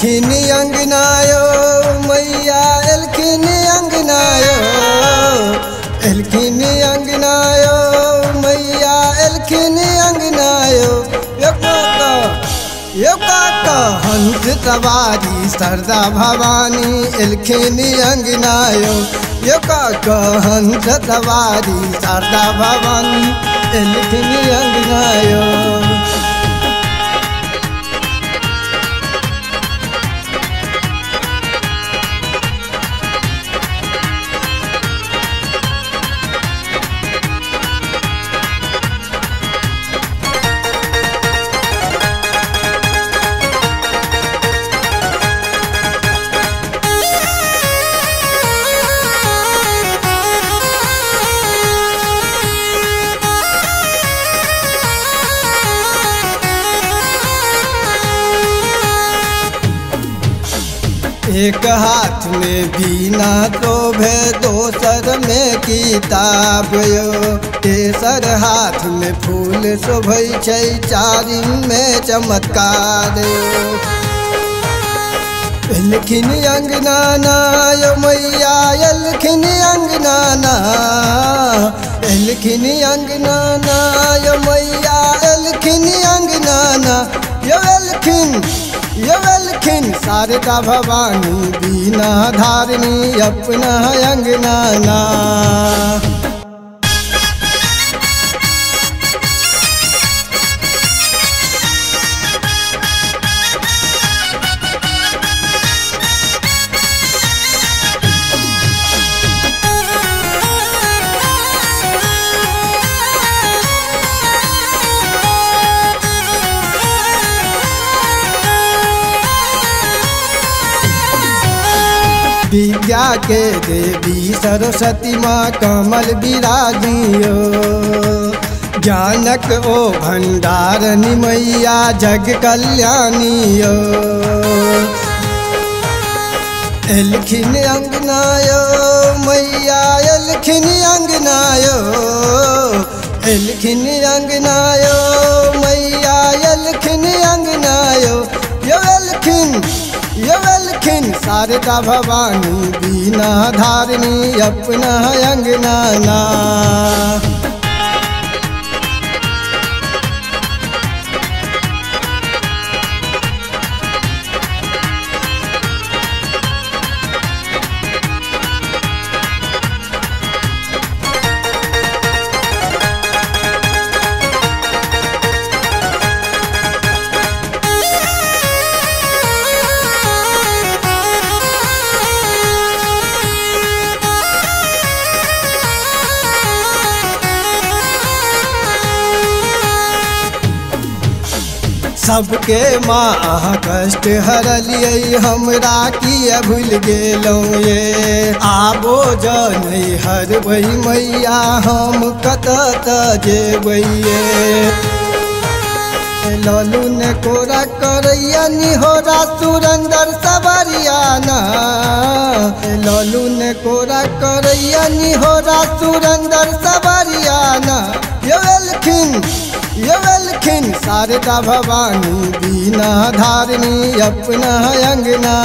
एलखिन अंगनायो मैया एलखिन अंगनायो, एलखिन अंगनायो मैया एलखिन अंगनायो। यो काका हंस सवारी शारदा भवानी एलखिन अंगनायो। यो काका हंस सवारी शारदा भवानी एलखिन अंगनायो। एक हाथ में बीना शोभे दोसर में किताब यो, तेसर हाथ में फूल शोभै छै, चारिम में चमत्कार यो। एलखिन अंगना यो मैया एलखिन अंगना, एलखिन अंगना यो मैया एलखिन अंगना। यो एलखिन शारदा भवानी बीना धारिणी अपना अंगना। विद्या के देवी सरस्वती माँ कमल विराजियो, ज्ञानक ओ भंडारनी मैया जग कल्याणियो। एलखिन अंगनायो मैया एलखिन अंगनायो, एलखिन अंगनायो मैया एलखिन अंगनायो। यो एलखिन शारदा भवानी बीना धारिणी अपना अंगना। सबके माँ अहाँ कष्ट हरलियै, हमरा किया भूल गेलौं ये। आबो जनै हरबै मैया हम कतऽ जेबै ये। लालू ने कोरा करैया निहोरा सुरंदर सवरियाना, लालू ने कोरा करैया निहोरा सुरंदर सवरियाना। यो एलखिन शारदा भवानी बीना धारिणी अपना अंगना।